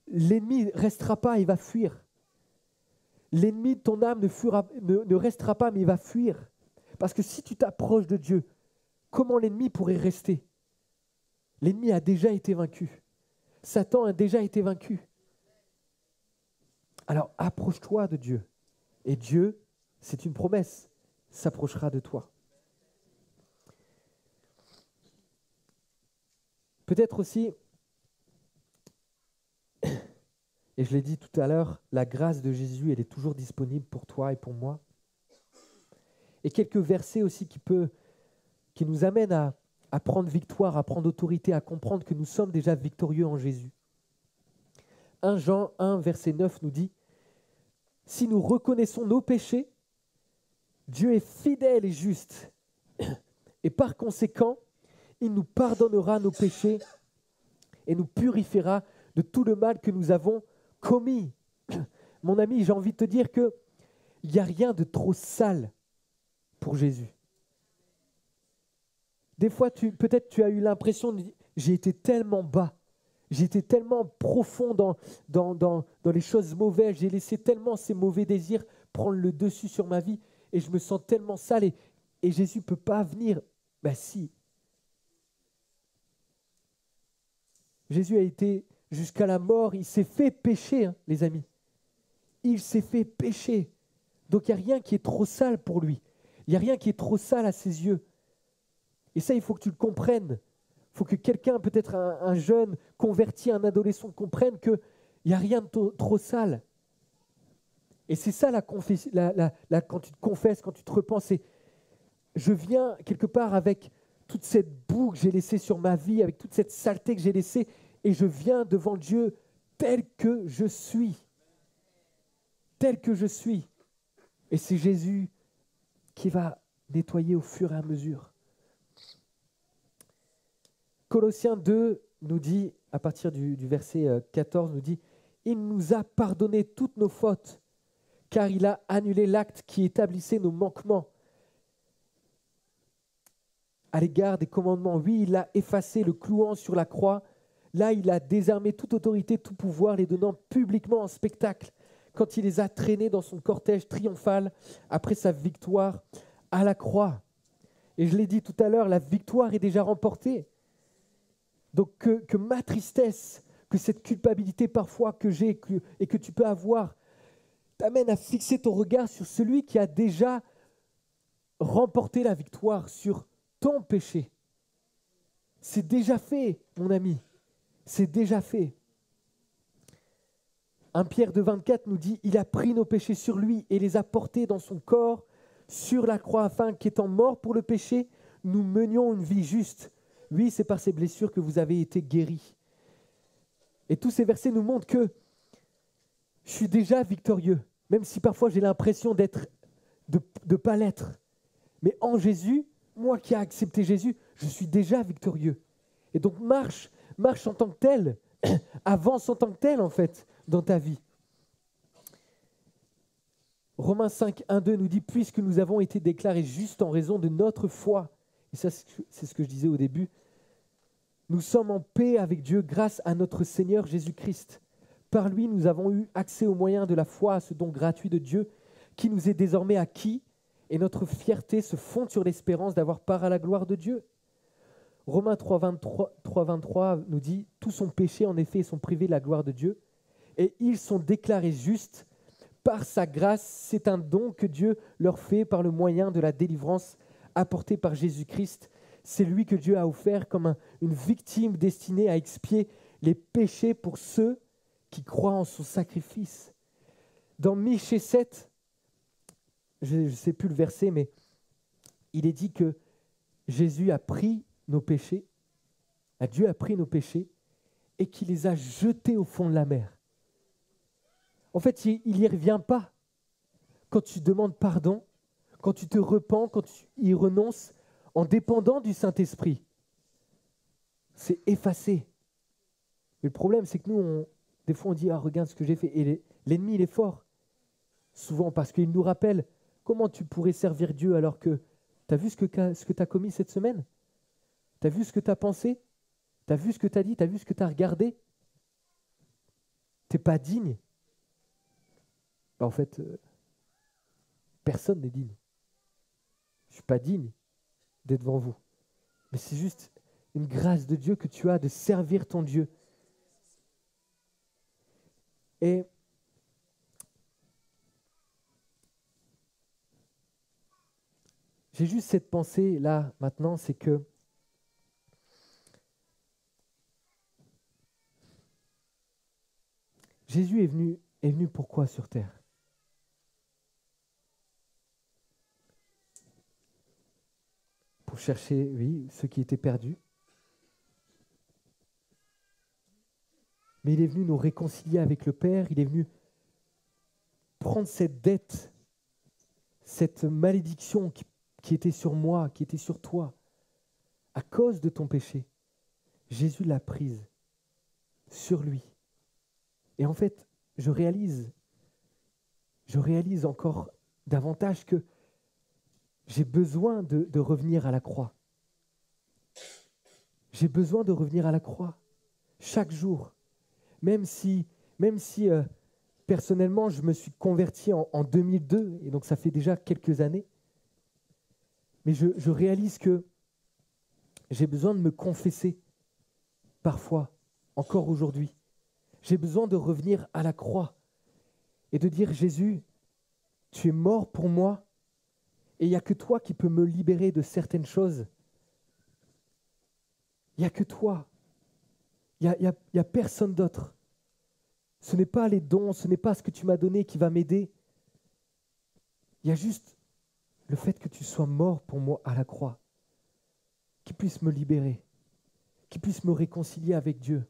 l'ennemi ne restera pas, il va fuir. L'ennemi de ton âme ne restera pas, mais il va fuir. Parce que si tu t'approches de Dieu, comment l'ennemi pourrait rester? L'ennemi a déjà été vaincu. Satan a déjà été vaincu. Alors approche-toi de Dieu. Et Dieu, c'est une promesse, s'approchera de toi. Peut-être aussi, et je l'ai dit tout à l'heure, la grâce de Jésus, elle est toujours disponible pour toi et pour moi. Et quelques versets aussi qui nous amènent à prendre victoire, à prendre autorité, à comprendre que nous sommes déjà victorieux en Jésus. 1 Jean 1, verset 9 nous dit « Si nous reconnaissons nos péchés, Dieu est fidèle et juste, et par conséquent, il nous pardonnera nos péchés et nous purifiera de tout le mal que nous avons commis. » Mon ami, j'ai envie de te dire qu'il n'y a rien de trop sale pour Jésus. Des fois, peut-être tu as eu l'impression de dire « j'ai été tellement bas, j'ai été tellement profond dans les choses mauvaises, j'ai laissé tellement ces mauvais désirs prendre le dessus sur ma vie et je me sens tellement sale et Jésus ne peut pas venir. » Ben si. Jésus a été jusqu'à la mort, il s'est fait pécher, hein, les amis. Il s'est fait pécher. Donc il n'y a rien qui est trop sale pour lui. Il n'y a rien qui est trop sale à ses yeux. Et ça, il faut que tu le comprennes. Il faut que quelqu'un, peut-être un jeune converti, un adolescent, comprenne qu'il n'y a rien de trop sale. Et c'est ça quand tu te confesses, quand tu te repens, c'est je viens quelque part avec toute cette boue que j'ai laissée sur ma vie, avec toute cette saleté que j'ai laissée, et je viens devant Dieu tel que je suis. Tel que je suis. Et c'est Jésus qui va nettoyer au fur et à mesure. Colossiens 2 nous dit, à partir du verset 14, nous dit « Il nous a pardonné toutes nos fautes, car il a annulé l'acte qui établissait nos manquements à l'égard des commandements. Oui, il a effacé le clouant sur la croix. Là, il a désarmé toute autorité, tout pouvoir, les donnant publiquement en spectacle, quand il les a traînés dans son cortège triomphal après sa victoire à la croix. » Et je l'ai dit tout à l'heure, la victoire est déjà remportée. Donc que ma tristesse, que cette culpabilité parfois que j'ai et que tu peux avoir, t'amène à fixer ton regard sur celui qui a déjà remporté la victoire sur ton péché. C'est déjà fait, mon ami. C'est déjà fait. 1 Pierre 2,24 nous dit « Il a pris nos péchés sur lui et les a portés dans son corps sur la croix afin qu'étant morts pour le péché, nous menions une vie juste. Oui, c'est par ces blessures que vous avez été guéris. » Et tous ces versets nous montrent que je suis déjà victorieux, même si parfois j'ai l'impression de ne pas l'être. Mais en Jésus, moi qui ai accepté Jésus, je suis déjà victorieux. Et donc marche en tant que tel, avance en tant que tel en fait dans ta vie. Romains 5, 1, 2 nous dit « Puisque nous avons été déclarés justes en raison de notre foi », et ça c'est ce que je disais au début, nous sommes en paix avec Dieu grâce à notre Seigneur Jésus-Christ. Par lui, nous avons eu accès aux moyens de la foi, à ce don gratuit de Dieu qui nous est désormais acquis, et notre fierté se fonde sur l'espérance d'avoir part à la gloire de Dieu. Romains 3, 23 nous dit « Tous ont péché, en effet, et sont privés de la gloire de Dieu, et ils sont déclarés justes par sa grâce. C'est un don que Dieu leur fait par le moyen de la délivrance apportée par Jésus-Christ. C'est lui que Dieu a offert comme une victime destinée à expier les péchés pour ceux qui croient en son sacrifice. » Dans Michée 7, je ne sais plus le verset, mais il est dit que Jésus a pris nos péchés, Dieu a pris nos péchés et qu'il les a jetés au fond de la mer. En fait, il n'y revient pas. Quand tu demandes pardon, quand tu te repens, quand tu y renonces, en dépendant du Saint-Esprit, c'est effacé. Mais le problème, c'est que nous, des fois, on dit « Ah, regarde ce que j'ai fait ». Et l'ennemi, il est fort. Souvent parce qu'il nous rappelle comment tu pourrais servir Dieu alors que tu as vu ce que tu as commis cette semaine? Tu as vu ce que tu as pensé? Tu as vu ce que tu as dit? Tu as vu ce que tu as regardé? Tu n'es pas digne. En fait, personne n'est digne. Je ne suis pas digne d'être devant vous. Mais c'est juste une grâce de Dieu que tu as de servir ton Dieu. Et j'ai juste cette pensée là maintenant, c'est que Jésus est venu pourquoi sur terre? Pour chercher, oui, ceux qui étaient perdus. Mais il est venu nous réconcilier avec le Père, il est venu prendre cette dette, cette malédiction qui était sur moi, qui était sur toi, à cause de ton péché. Jésus l'a prise sur lui. Et en fait, je réalise encore davantage que j'ai besoin de revenir à la croix. J'ai besoin de revenir à la croix chaque jour. Même si personnellement, je me suis converti en 2002, et donc ça fait déjà quelques années. Mais je réalise que j'ai besoin de me confesser parfois, encore aujourd'hui. J'ai besoin de revenir à la croix et de dire « Jésus, tu es mort pour moi et il n'y a que toi qui peux me libérer de certaines choses. Il n'y a que toi. Il n'y a personne d'autre. Ce n'est pas les dons, ce n'est pas ce que tu m'as donné qui va m'aider. Il y a juste le fait que tu sois mort pour moi à la croix, qui puisse me libérer, qui puisse me réconcilier avec Dieu. »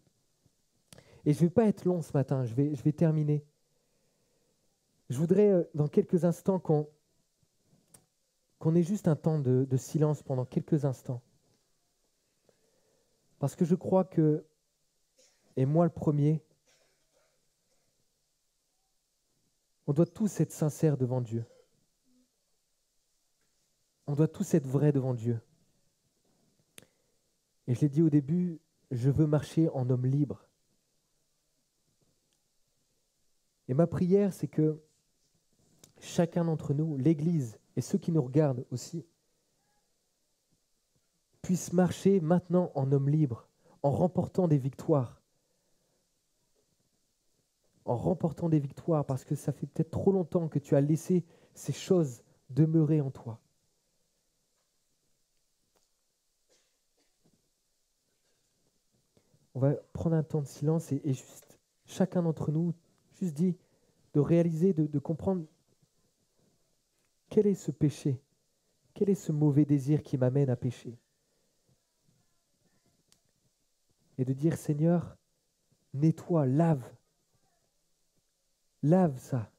Et je ne vais pas être long ce matin, je vais terminer. Je voudrais, dans quelques instants, qu'on ait juste un temps de silence pendant quelques instants. Parce que je crois que, et moi le premier, on doit tous être sincères devant Dieu. On doit tous être vrais devant Dieu. Et je l'ai dit au début, je veux marcher en homme libre. Et ma prière, c'est que chacun d'entre nous, l'Église et ceux qui nous regardent aussi, puissent marcher maintenant en homme libre, en remportant des victoires. En remportant des victoires, parce que ça fait peut-être trop longtemps que tu as laissé ces choses demeurer en toi. On va prendre un temps de silence et juste chacun d'entre nous, Juste dit, de réaliser, de comprendre quel est ce péché, quel est ce mauvais désir qui m'amène à pécher. Et de dire, Seigneur, nettoie, lave ça.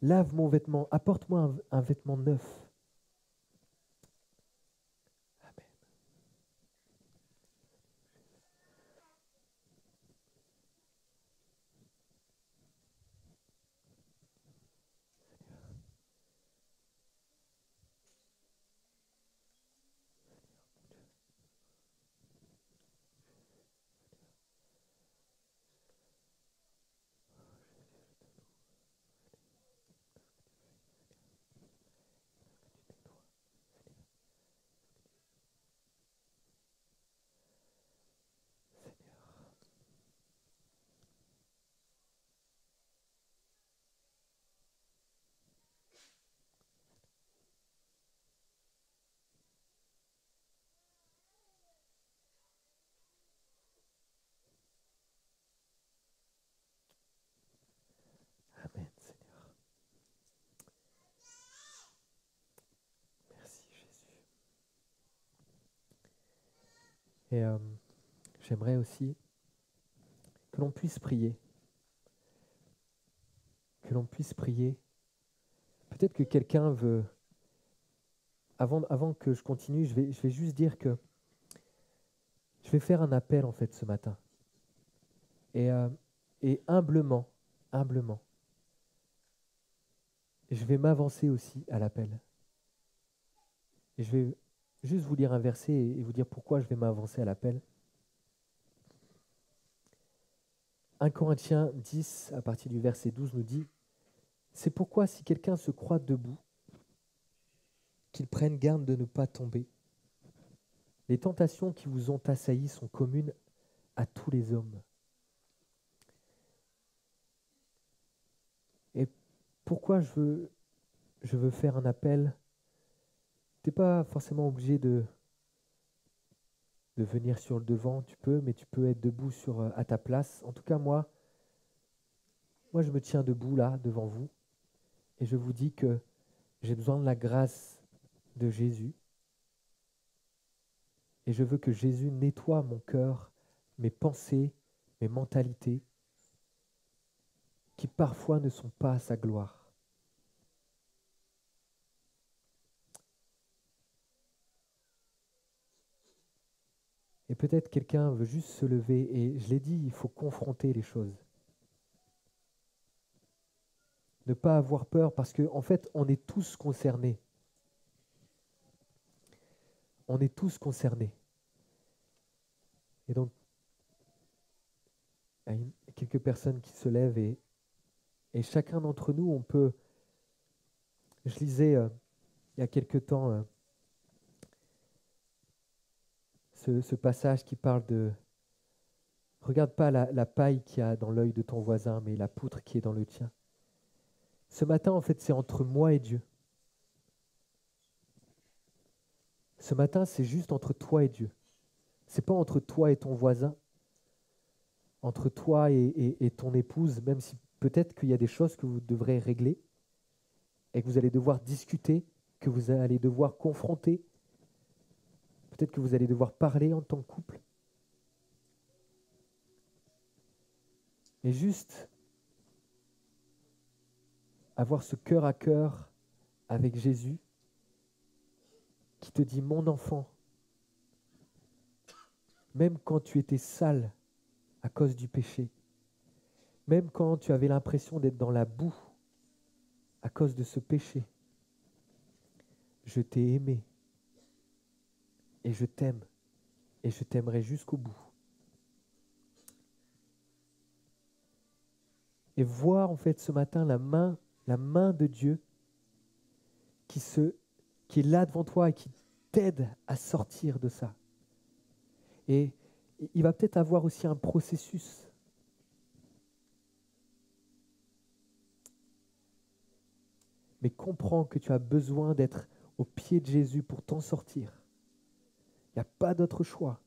Lave mon vêtement, apporte-moi un vêtement neuf. Amen. Amen, Seigneur. Merci, Jésus. Et j'aimerais aussi que l'on puisse prier. Que l'on puisse prier. Peut-être que quelqu'un veut... Avant que je continue, je vais juste dire que je vais faire un appel en fait ce matin. Et humblement, je vais m'avancer aussi à l'appel. Et je vais juste vous lire un verset et vous dire pourquoi je vais m'avancer à l'appel. 1 Corinthiens 10, à partir du verset 12, nous dit « C'est pourquoi si quelqu'un se croit debout, qu'il prenne garde de ne pas tomber. Les tentations qui vous ont assaillis sont communes à tous les hommes. » Et pourquoi je veux faire un appel? Tu n'es pas forcément obligé de venir sur le devant, mais tu peux être debout à ta place. En tout cas, moi, je me tiens debout là, devant vous, et je vous dis que j'ai besoin de la grâce de Jésus, et je veux que Jésus nettoie mon cœur, mes pensées, mes mentalités, qui parfois ne sont pas à sa gloire. Et peut-être quelqu'un veut juste se lever, et je l'ai dit, il faut confronter les choses. Ne pas avoir peur, parce qu'en fait, on est tous concernés. On est tous concernés. Et donc, il y a quelques personnes qui se lèvent, et chacun d'entre nous, on peut... Je lisais il y a quelque temps ce passage qui parle de... Regarde pas la paille qu'il y a dans l'œil de ton voisin, mais la poutre qui est dans le tien. Ce matin, en fait, c'est entre moi et Dieu. Ce matin, c'est juste entre toi et Dieu. C'est pas entre toi et ton voisin, entre toi et ton épouse, même si peut-être qu'il y a des choses que vous devrez régler et que vous allez devoir discuter, que vous allez devoir confronter. Peut-être que vous allez devoir parler en tant que couple. Mais juste avoir ce cœur à cœur avec Jésus qui te dit, mon enfant, même quand tu étais sale à cause du péché, même quand tu avais l'impression d'être dans la boue à cause de ce péché, je t'ai aimé et je t'aime et je t'aimerai jusqu'au bout. Et voir en fait ce matin la main de Dieu qui est là devant toi et qui t'aide à sortir de ça. Et il va peut-être avoir aussi un processus. Mais comprends que tu as besoin d'être au pied de Jésus pour t'en sortir. Il n'y a pas d'autre choix.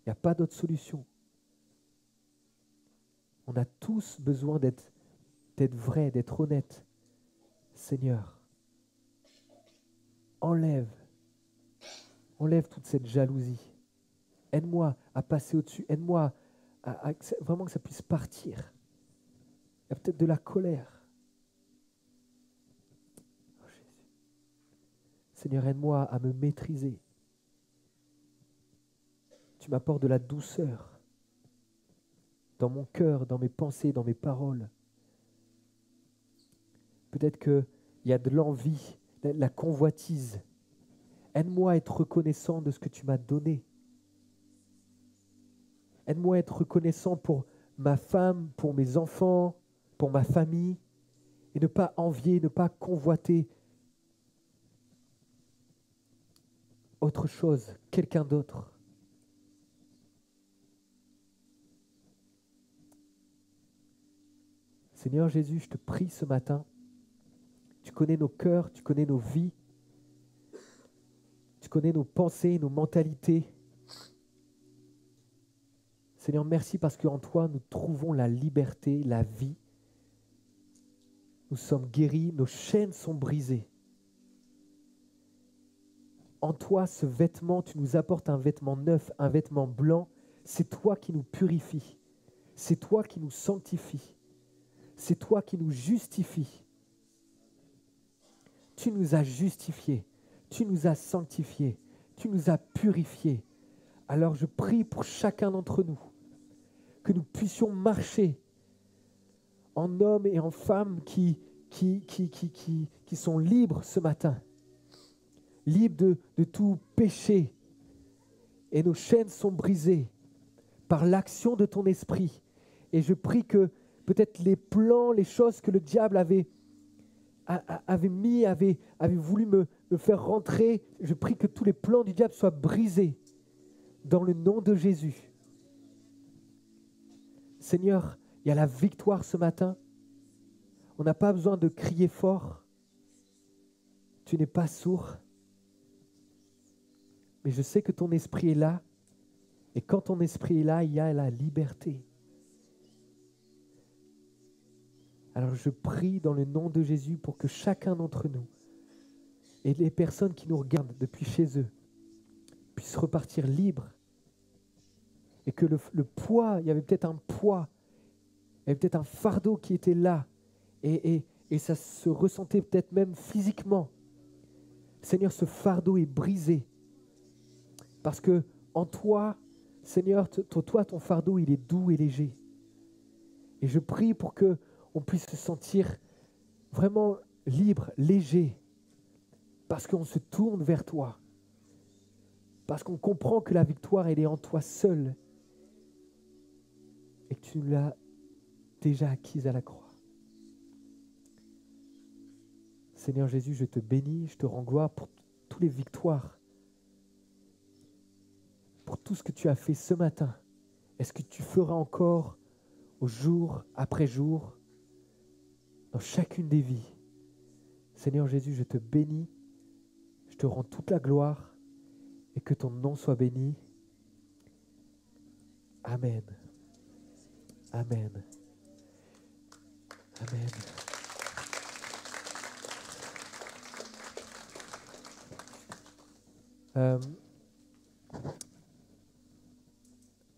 Il n'y a pas d'autre solution. On a tous besoin d'être vrais, d'être honnêtes. Seigneur, enlève toute cette jalousie. Aide-moi à passer au-dessus. Aide-moi vraiment que ça puisse partir. Il y a peut-être de la colère. Oh, Jésus. Seigneur, aide-moi à me maîtriser. Tu m'apportes de la douceur dans mon cœur, dans mes pensées, dans mes paroles. Peut-être qu'il y a de l'envie, de la convoitise. Aide-moi à être reconnaissant de ce que tu m'as donné. Aide-moi à être reconnaissant pour ma femme, pour mes enfants, pour ma famille, et ne pas envier, ne pas convoiter autre chose, quelqu'un d'autre. Seigneur Jésus, je te prie ce matin, tu connais nos cœurs, tu connais nos vies, tu connais nos pensées, nos mentalités. Seigneur, merci parce qu'en toi, nous trouvons la liberté, la vie. Nous sommes guéris, nos chaînes sont brisées. En toi, ce vêtement, tu nous apportes un vêtement neuf, un vêtement blanc. C'est toi qui nous purifies. C'est toi qui nous sanctifies. C'est toi qui nous justifies. Tu nous as justifiés. Tu nous as sanctifiés. Tu nous as purifiés. Alors je prie pour chacun d'entre nous que nous puissions marcher en hommes et en femmes qui sont libres ce matin, libres de tout péché. Et nos chaînes sont brisées par l'action de ton esprit. Et je prie que peut-être les plans, les choses que le diable avait voulu me faire rentrer, je prie que tous les plans du diable soient brisés dans le nom de Jésus. Seigneur, il y a la victoire ce matin. On n'a pas besoin de crier fort. Tu n'es pas sourd. Mais je sais que ton esprit est là. Et quand ton esprit est là, il y a la liberté. Alors je prie dans le nom de Jésus pour que chacun d'entre nous et les personnes qui nous regardent depuis chez eux puissent repartir libres. Et que le poids, il y avait peut-être un poids, il y avait peut-être un fardeau qui était là. Et ça se ressentait peut-être même physiquement. Seigneur, ce fardeau est brisé. Parce que en toi, Seigneur, toi, ton fardeau, il est doux et léger. Et je prie pour qu'on puisse se sentir vraiment libre, léger. Parce qu'on se tourne vers toi. Parce qu'on comprend que la victoire, elle est en toi seul. Et que tu l'as déjà acquise à la croix. Seigneur Jésus, je te bénis, je te rends gloire pour toutes les victoires, pour tout ce que tu as fait ce matin. Est-ce que tu feras encore au jour après jour, dans chacune des vies? Seigneur Jésus, je te bénis, je te rends toute la gloire et que ton nom soit béni. Amen. Amen. Amen.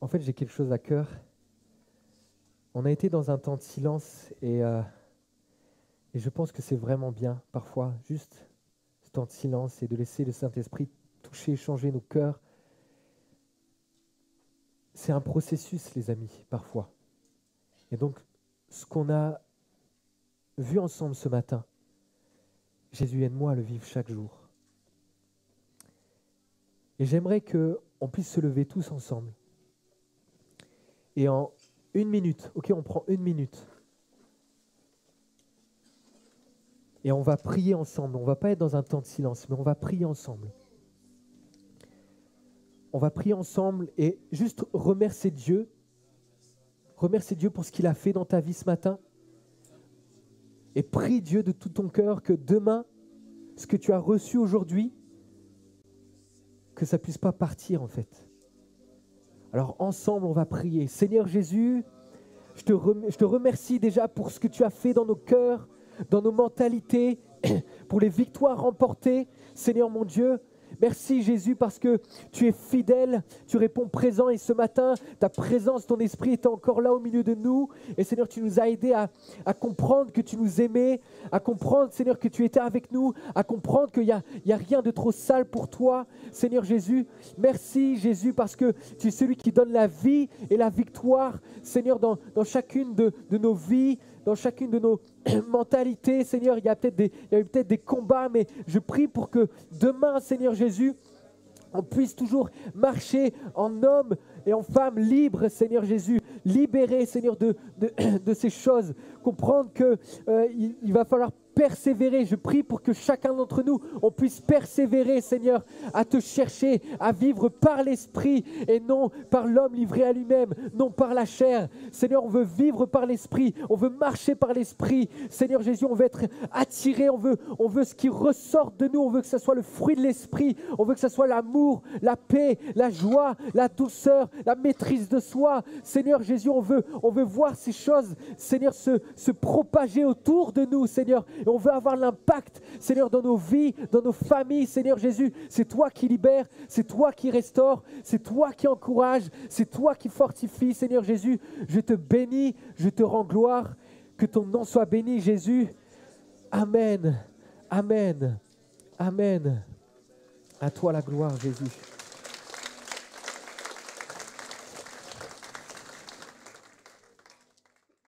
En fait, j'ai quelque chose à cœur. On a été dans un temps de silence et je pense que c'est vraiment bien, parfois, juste ce temps de silence et de laisser le Saint-Esprit toucher, changer nos cœurs. C'est un processus, les amis, parfois. Et donc, ce qu'on a vu ensemble ce matin, Jésus, aide-moi à le vivre chaque jour. Et j'aimerais qu'on puisse se lever tous ensemble. Et en 1 minute, ok, on prend 1 minute. Et on va prier ensemble. On ne va pas être dans un temps de silence, mais on va prier ensemble. On va prier ensemble et juste remercier Dieu. Remercier Dieu pour ce qu'il a fait dans ta vie ce matin. Et prie Dieu de tout ton cœur que demain, ce que tu as reçu aujourd'hui, que ça ne puisse pas partir en fait. Alors ensemble, on va prier. Seigneur Jésus, Je te remercie déjà pour ce que tu as fait dans nos cœurs, dans nos mentalités, pour les victoires remportées, Seigneur mon Dieu. Merci Jésus parce que tu es fidèle, tu réponds présent et ce matin, ta présence, ton esprit est encore là au milieu de nous. Et Seigneur, tu nous as aidés à comprendre que tu nous aimais, à comprendre Seigneur que tu étais avec nous, à comprendre qu'il n'y a rien de trop sale pour toi, Seigneur Jésus. Merci Jésus parce que tu es celui qui donne la vie et la victoire, Seigneur, dans chacune de nos vies, dans chacune de nos mentalités, Seigneur. Il y a peut-être des combats, mais je prie pour que demain, Seigneur Jésus, on puisse toujours marcher en homme et en femme libres, Seigneur Jésus, libérés, Seigneur, de ces choses, comprendre qu'il va falloir persévérer. Je prie pour que chacun d'entre nous, on puisse persévérer, Seigneur, à te chercher, à vivre par l'Esprit et non par l'homme livré à lui-même, non par la chair. Seigneur, on veut vivre par l'Esprit, on veut marcher par l'Esprit. Seigneur Jésus, on veut être attiré, on veut ce qui ressort de nous, on veut que ce soit le fruit de l'Esprit, on veut que ce soit l'amour, la paix, la joie, la douceur, la maîtrise de soi. Seigneur Jésus, on veut voir ces choses, Seigneur, se propager autour de nous, Seigneur. Et on veut avoir l'impact, Seigneur, dans nos vies, dans nos familles, Seigneur Jésus. C'est toi qui libères, c'est toi qui restaure, c'est toi qui encourage, c'est toi qui fortifie, Seigneur Jésus. Je te bénis, je te rends gloire. Que ton nom soit béni, Jésus. Amen, amen, amen. À toi la gloire, Jésus.